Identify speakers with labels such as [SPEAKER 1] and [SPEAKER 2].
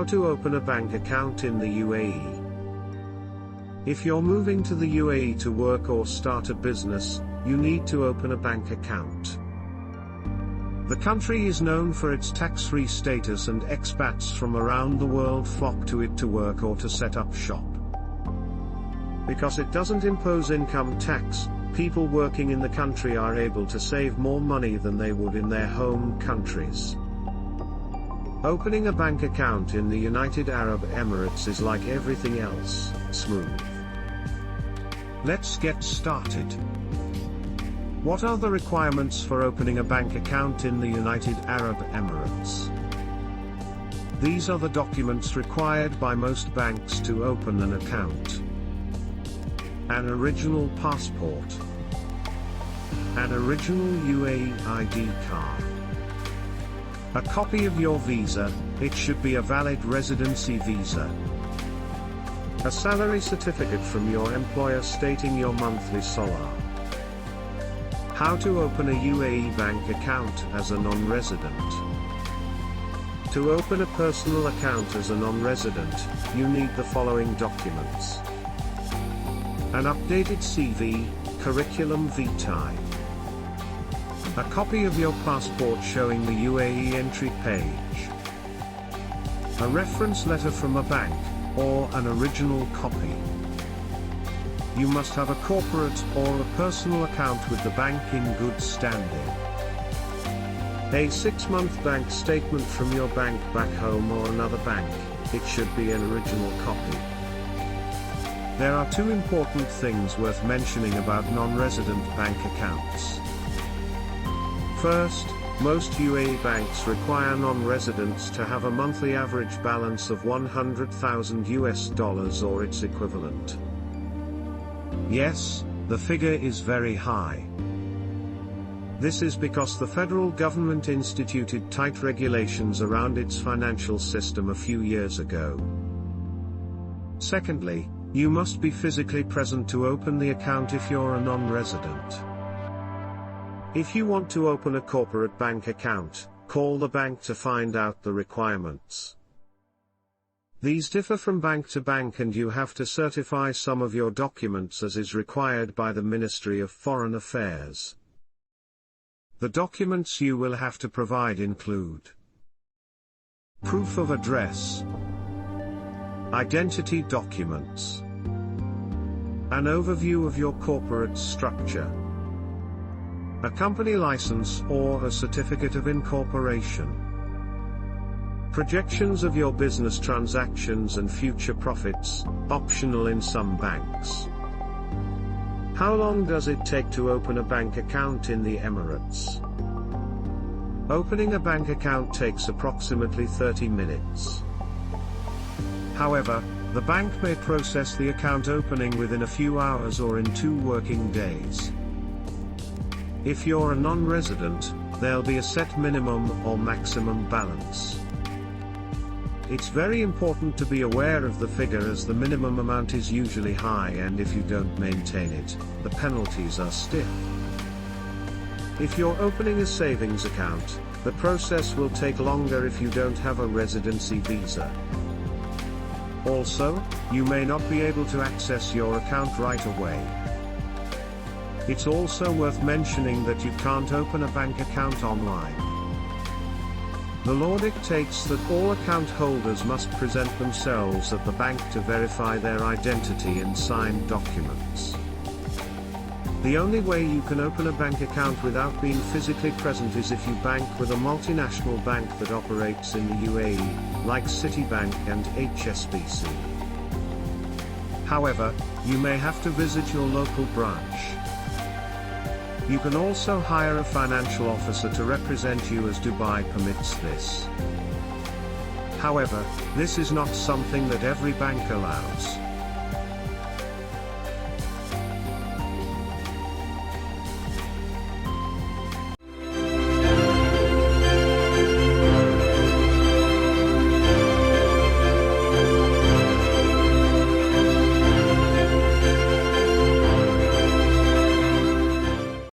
[SPEAKER 1] to open a bank account in the UAE. If you're moving to the UAE to work or start a business, you need to open a bank account. The country is known for its tax-free status, and expats from around the world flock to it to work or to set up shop. Because it doesn't impose income tax, people working in the country are able to save more money than they would in their home countries. Opening a bank account in the United Arab Emirates is like everything else, smooth. Let's get started. What are the requirements for opening a bank account in the United Arab Emirates? These are the documents required by most banks to open an account. An original passport. An original UAE ID card. A copy of your visa, it should be a valid residency visa. A salary certificate from your employer stating your monthly salar. How to open a UAE bank account as a non-resident. To open a personal account as a non-resident, you need the following documents. An updated CV, curriculum vitae. A copy of your passport showing the UAE entry page. A reference letter from a bank, or an original copy. You must have a corporate or a personal account with the bank in good standing. A 6-month bank statement from your bank back home or another bank, it should be an original copy. There are two important things worth mentioning about non-resident bank accounts. First, most UAE banks require non-residents to have a monthly average balance of $100,000 or its equivalent. Yes, the figure is very high. This is because the federal government instituted tight regulations around its financial system a few years ago. Secondly, you must be physically present to open the account if you're a non-resident. If you want to open a corporate bank account, call the bank to find out the requirements. These differ from bank to bank, and you have to certify some of your documents as is required by the Ministry of Foreign Affairs. The documents you will have to provide include proof of address, identity documents, an overview of your corporate structure, a company license or a certificate of incorporation, projections of your business transactions and future profits, optional in some banks. How long does it take to open a bank account in the Emirates? Opening a bank account takes approximately 30 minutes. However, the bank may process the account opening within a few hours or in 2 working days. If you're a non-resident, there'll be a set minimum or maximum balance. It's very important to be aware of the figure, as the minimum amount is usually high, and if you don't maintain it, the penalties are stiff. If you're opening a savings account, the process will take longer if you don't have a residency visa. Also, you may not be able to access your account right away. It's also worth mentioning that you can't open a bank account online. The law dictates that all account holders must present themselves at the bank to verify their identity and sign documents. The only way you can open a bank account without being physically present is if you bank with a multinational bank that operates in the UAE, like Citibank and HSBC. However, you may have to visit your local branch. You can also hire a financial officer to represent you, as Dubai permits this. However, this is not something that every bank allows.